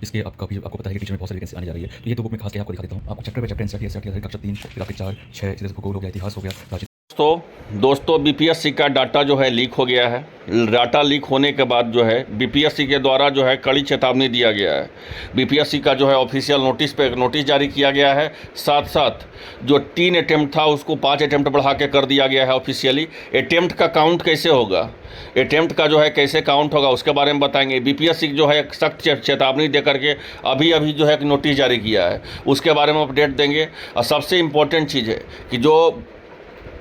इसके आपको पता है कि टीचर में बहुत सारी वैकेंसी आने जा रही है, तो ये तो बुक में खास के आपको दिखा देता हूँ। आपको चैप्टर बाय चैप्टर एनसीईआरटी कक्षा 3 फिर आपके 4 6 जैसे भूगोल हो गया, इतिहास हो गया। दोस्तों बीपीएससी का डाटा जो है लीक हो गया है। डाटा लीक होने के बाद जो है बीपीएससी के द्वारा जो है कड़ी चेतावनी दिया गया है। बीपीएससी का जो है ऑफिशियल नोटिस पे नोटिस जारी किया गया है। साथ साथ जो 3 अटेम्प्ट था उसको 5 अटेम्प्ट बढ़ा के कर दिया गया है ऑफिशियली। अटेम्प्ट का काउंट कैसे होगा, अटेम्प्ट का जो है कैसे काउंट होगा उसके बारे में बताएंगे। बीपीएससी जो है सख्त चेतावनी दे करके अभी जो है एक नोटिस जारी किया है, उसके बारे में अपडेट देंगे। और सबसे इम्पोर्टेंट चीज़ है कि जो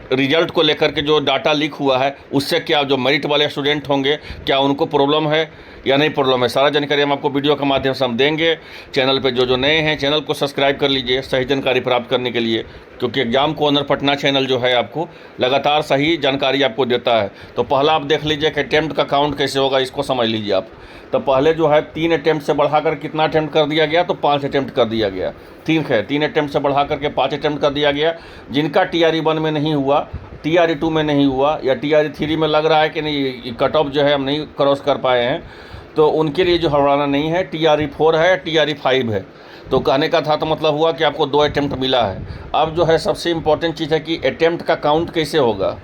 रिजल्ट को लेकर के जो डाटा लीक हुआ है उससे क्या जो मेरिट वाले स्टूडेंट होंगे क्या उनको प्रॉब्लम है या नहीं प्रॉब्लम है, सारा जानकारी हम आपको वीडियो के माध्यम से हम देंगे। चैनल पे जो नए हैं चैनल को सब्सक्राइब कर लीजिए सही जानकारी प्राप्त करने के लिए, क्योंकि एग्जाम कॉर्नर पटना चैनल जो है आपको लगातार सही जानकारी आपको देता है। तो पहला आप देख लीजिए कि अटैम्प्ट का काउंट कैसे होगा, इसको समझ लीजिए आप। तो पहले जो है 3 अटैम्प्ट से बढ़ाकर कितना अटैम्प्ट कर दिया गया, तो 5 अटैम्प्ट कर दिया गया। ठीक है, 3 अटैम्प्ट से बढ़ा करके 5 अटैम्प्ट कर दिया गया। जिनका TRE 1 में नहीं हुआ, TRE 2 में नहीं हुआ या TRE 3 में लग रहा है कि नहीं कट ऑफ जो है हम नहीं क्रॉस कर पाए हैं, तो उनके लिए जो हड़ाना नहीं है। TRE 4 है, TRE 5 है। तो कहने का था तो मतलब हुआ कि आपको 2 अटैम्प्ट मिला है। अब जो है सबसे इम्पॉर्टेंट चीज़ है कि अटैम्प्ट का काउंट कैसे होगा,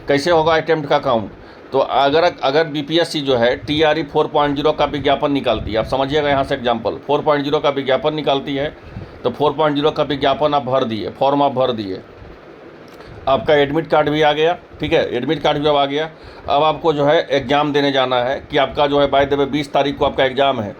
कैसे होगा अटैम्प्ट का काउंट। तो अगर बीपीएससी जो है TRE 4.0 का विज्ञापन निकालती है, आप समझिएगा यहाँ से एग्जाम्पल 4.0 का विज्ञापन निकालती है, तो 4.0 का विज्ञापन आप भर दिए, फॉर्म आप भर दिए, आपका एडमिट कार्ड भी आ गया। ठीक है, एडमिट कार्ड भी अब आ गया। अब आपको जो है एग्ज़ाम देने जाना है कि आपका जो है बाय द वे 20 तारीख को आपका एग्ज़ाम है।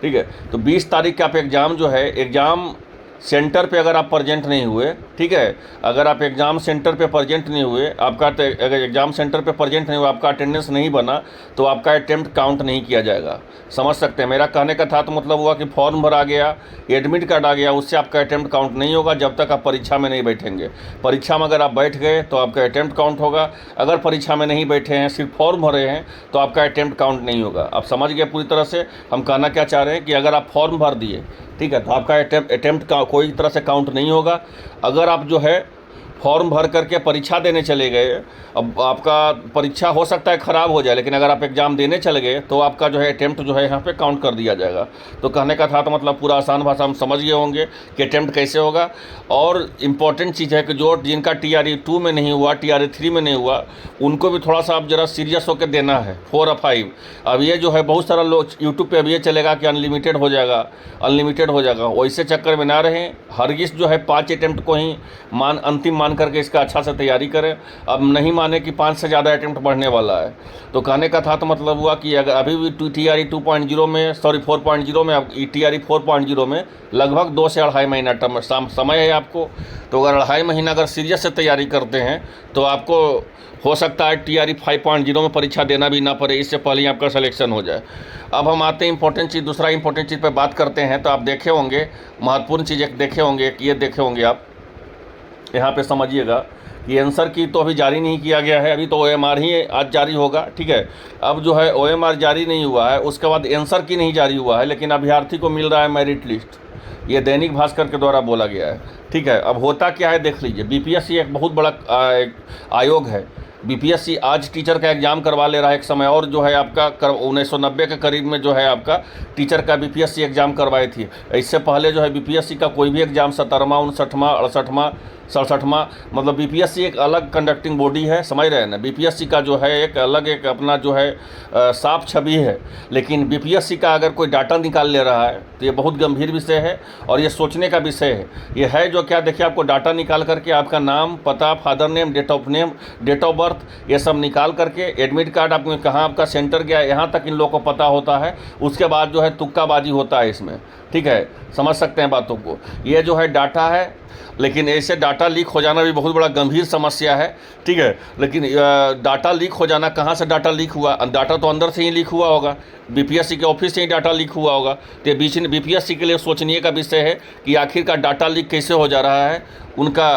ठीक है, तो 20 तारीख का आप एग्ज़ाम जो है एग्ज़ाम सेंटर पे अगर आप प्रेजेंट नहीं हुए, ठीक है, अगर आप एग्ज़ाम सेंटर पे प्रेजेंट नहीं हुए, आपका अगर एग्ज़ाम सेंटर पे प्रेजेंट नहीं हुआ, आपका अटेंडेंस नहीं बना, तो आपका अटेम्प्ट काउंट नहीं किया जाएगा। समझ सकते हैं मेरा कहने का था तो मतलब हुआ कि फॉर्म भरा गया, एडमिट कार्ड आ गया, उससे आपका अटेम्प्ट काउंट नहीं होगा जब तक आप परीक्षा में नहीं बैठेंगे। परीक्षा में अगर आप बैठ गए तो आपका अटेम्प्ट काउंट होगा। अगर परीक्षा में नहीं बैठे हैं, सिर्फ फॉर्म भरे हैं, तो आपका अटेम्प्ट काउंट नहीं होगा। आप समझ गए पूरी तरह से हम कहना क्या चाह रहे हैं कि अगर आप फॉर्म भर दिए, ठीक है, तो आपका अटेम्प्ट का कोई तरह से काउंट नहीं होगा। अगर आप जो है फॉर्म भर करके परीक्षा देने चले गए, अब आपका परीक्षा हो सकता है ख़राब हो जाए, लेकिन अगर आप एग्ज़ाम देने चले गए तो आपका जो है अटेम्प्ट जो है यहाँ पे काउंट कर दिया जाएगा। तो कहने का था तो मतलब पूरा आसान भाषा हम समझ गए होंगे कि अटेम्प्ट कैसे होगा। और इम्पॉर्टेंट चीज़ है कि जो जिनका TRE 2 में नहीं हुआ, TRE 3 में नहीं हुआ, उनको भी थोड़ा सा आप ज़रा सीरियस होकर देना है 4 और 5। अब ये जो है बहुत सारा लोग यूट्यूब पर अब ये चलेगा कि अनलिमिटेड हो जाएगा, अनलिमिटेड हो जाएगा, वैसे चक्कर में ना रहें। हरगिज़ जो है 5 अटेम्प्ट को ही अंतिम मान करके इसका अच्छा से तैयारी करें। अब नहीं माने कि 5 से ज़्यादा अटेम्प्ट बढ़ने वाला है। तो कहने का था तो मतलब हुआ कि अगर अभी भी TRE 2.0 में 4.0 में TRE 4.0 में लगभग 2 से 2.5 महीना समय है आपको। तो अगर 2.5 महीना अगर सीरियस से तैयारी करते हैं तो आपको हो सकता है TRE 5.0 में परीक्षा देना भी ना पड़े, इससे पहले ही आपका सिलेक्शन हो जाए। अब हम आते हैं इंपॉर्टेंट चीज़, दूसरा इंपॉर्टेंट चीज़ पर बात करते हैं। तो आप देखे होंगे महत्वपूर्ण चीज़ एक देखे होंगे, ये देखे होंगे आप यहाँ पे समझिएगा कि आंसर की तो अभी जारी नहीं किया गया है, अभी तो OMR ही आज जारी होगा। ठीक है, अब जो है OMR जारी नहीं हुआ है, उसके बाद आंसर की नहीं जारी हुआ है, लेकिन अभ्यर्थी को मिल रहा है मेरिट लिस्ट। ये दैनिक भास्कर के द्वारा बोला गया है। ठीक है, अब होता क्या है देख लीजिए। बीपीएससी एक बहुत बड़ा आयोग है। बीपीएससी आज टीचर का एग्ज़ाम करवा ले रहा है एक समय, और जो है आपका 1990 के करीब में जो है आपका टीचर का बीपीएससी एग्ज़ाम करवाई थी। इससे पहले जो है बीपीएससी का कोई भी एग्ज़ाम 17वां 59वां 68वां 67वां, मतलब बीपीएससी एक अलग कंडक्टिंग बॉडी है, समझ रहे हैं ना। बीपीएससी का जो है एक अलग एक अपना जो है साफ छवि है। लेकिन बीपीएससी का अगर कोई डाटा निकाल ले रहा है तो ये बहुत गंभीर विषय है और ये सोचने का विषय है। ये है जो क्या, देखिए आपको डाटा निकाल करके आपका नाम, पता, father name, date of birth, ये सब निकाल करके एडमिट कार्ड आपको कहाँ आपका सेंटर गया, यहाँ तक इन लोगों को पता होता है। उसके बाद जो है तुक्काबाजी होता है इसमें। ठीक है, समझ सकते हैं बातों को। ये जो है डाटा है, लेकिन ऐसे डाटा लीक हो जाना भी बहुत बड़ा गंभीर समस्या है। ठीक है, लेकिन डाटा लीक हो जाना, कहाँ से डाटा लीक हुआ, डाटा तो अंदर से ही लीक हुआ होगा, बीपीएससी के ऑफिस से ही डाटा लीक हुआ होगा। तो बीच में बीपीएससी के लिए सोचनीय का विषय है कि आखिर का डाटा लीक कैसे हो जा रहा है उनका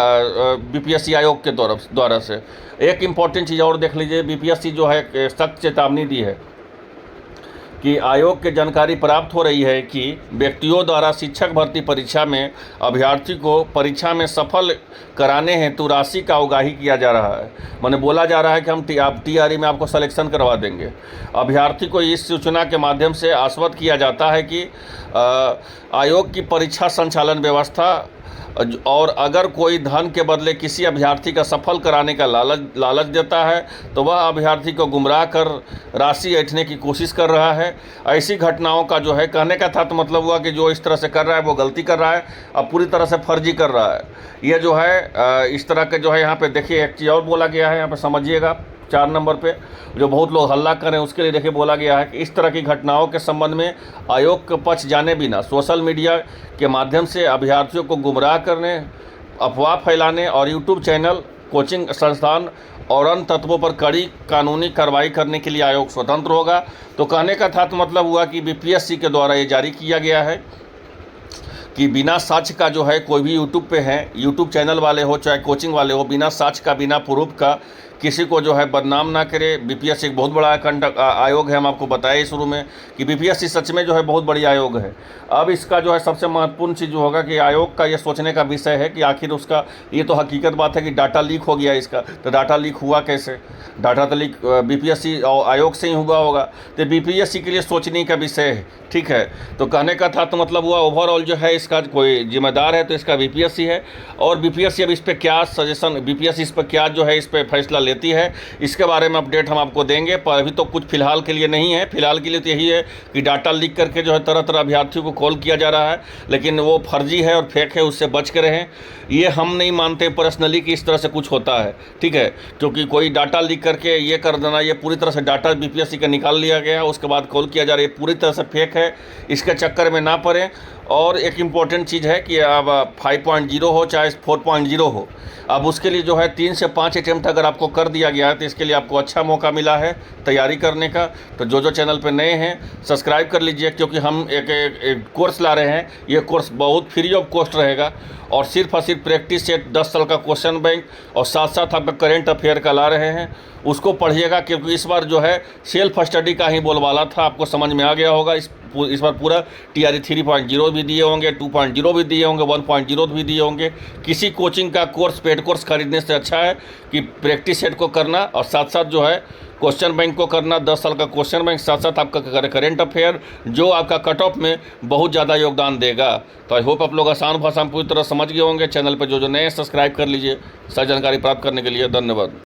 बीपीएससी आयोग के द्वारा से। एक इम्पॉर्टेंट चीज़ और देख लीजिए, बीपीएससी जो है सख्त चेतावनी दी है कि आयोग के जानकारी प्राप्त हो रही है कि व्यक्तियों द्वारा शिक्षक भर्ती परीक्षा में अभ्यर्थी को परीक्षा में सफल कराने हेतु राशि का उगाही किया जा रहा है। माने बोला जा रहा है कि हम TRE में आपको सिलेक्शन करवा देंगे। अभ्यर्थी को इस सूचना के माध्यम से आश्वस्त किया जाता है कि आयोग की परीक्षा संचालन व्यवस्था और अगर कोई धन के बदले किसी अभ्यर्थी का सफल कराने का लालच देता है तो वह अभ्यर्थी को गुमराह कर राशि ऐंठने की कोशिश कर रहा है। ऐसी घटनाओं का जो है, कहने का था तो मतलब हुआ कि जो इस तरह से कर रहा है वो गलती कर रहा है, अब पूरी तरह से फर्जी कर रहा है। ये जो है इस तरह के जो है यहाँ पे देखिए एक चीज़ और बोला गया है, यहाँ पे समझिएगा 4 नंबर पे जो बहुत लोग हल्ला कर रहे हैं उसके लिए देखिए बोला गया है कि इस तरह की घटनाओं के संबंध में आयोग के पक्ष जाने बिना सोशल मीडिया के माध्यम से अभ्यर्थियों को गुमराह करने, अफवाह फैलाने और यूट्यूब चैनल, कोचिंग संस्थान और अन्य तत्वों पर कड़ी कानूनी कार्रवाई करने के लिए आयोग स्वतंत्र होगा। तो कहने का था तो मतलब हुआ कि BPSC के द्वारा ये जारी किया गया है कि बिना साक्ष्य का जो है कोई भी यूट्यूब पे है, यूट्यूब चैनल वाले हो चाहे कोचिंग वाले हो, बिना साक्ष्य का, बिना प्रूफ का किसी को जो है बदनाम ना करे। BPSC एक बहुत बड़ा आयोग है, हम आपको बताए शुरू में कि BPSC सच में जो है बहुत बड़ी आयोग है। अब इसका जो है सबसे महत्वपूर्ण चीज़ जो होगा कि आयोग का ये सोचने का विषय है कि आखिर उसका, ये तो हकीकत बात है कि डाटा लीक हो गया इसका, तो डाटा लीक हुआ कैसे? डाटा तो लीक BPSC और आयोग से ही हुआ होगा, तो BPSC के लिए सोचने का विषय है। ठीक है, तो कहने का था तो मतलब हुआ ओवरऑल जो है इसका कोई जिम्मेदार है तो इसका BPSC है। और BPSC अब इस पर क्या सजेशन, BPSC इस पर क्या जो है इस पर फैसला लेती है, इसके बारे में अपडेट हम आपको देंगे। पर अभी तो कुछ फिलहाल के लिए नहीं है। फिलहाल के लिए तो यही है कि डाटा लीक करके जो है तरह तरह अभ्यर्थियों को कॉल किया जा रहा है, लेकिन वो फर्जी है और फेक है, उससे बच के रहें। ये हम नहीं मानते पर्सनली कि इस तरह से कुछ होता है, ठीक है, क्योंकि कोई डाटा लीक करके ये कर देना, ये पूरी तरह से डाटा BPSC का निकाल लिया गया, उसके बाद कॉल किया जा रहा है, ये पूरी तरह से फेक है। इसके चक्कर में ना पड़ें। और एक इम्पॉर्टेंट चीज़ है कि अब 5.0 हो चाहे 4.0 हो, अब उसके लिए जो है 3 से 5 अटेम्प्ट अगर आपको कर दिया गया है तो इसके लिए आपको अच्छा मौका मिला है तैयारी करने का। तो जो चैनल पे नए हैं सब्सक्राइब कर लीजिए, क्योंकि हम एक कोर्स ला रहे हैं। ये कोर्स बहुत फ्री ऑफ कॉस्ट रहेगा और सिर्फ प्रैक्टिस सेट 10 साल का क्वेश्चन बैंक और साथ साथ आपका करेंट अफेयर का ला रहे हैं, उसको पढ़िएगा। क्योंकि इस बार जो है सेल्फ स्टडी का ही बोलबाला था, आपको समझ में आ गया होगा। इस बार पूरा TRE 3.0 भी दिए होंगे, 2.0 भी दिए होंगे, 1.0 भी दिए होंगे। किसी कोचिंग का कोर्स, पेड कोर्स खरीदने से अच्छा है कि प्रैक्टिस सेट को करना और साथ साथ जो है क्वेश्चन बैंक को करना। 10 साल का क्वेश्चन बैंक, साथ साथ आपका करेंट अफेयर जो आपका कट ऑफ में बहुत ज़्यादा योगदान देगा। तो आई होप आप लोग आसान भाषा में पूरी तरह समझ गए होंगे। चैनल पर जो नए सब्सक्राइब कर लीजिए सारी जानकारी प्राप्त करने के लिए। धन्यवाद।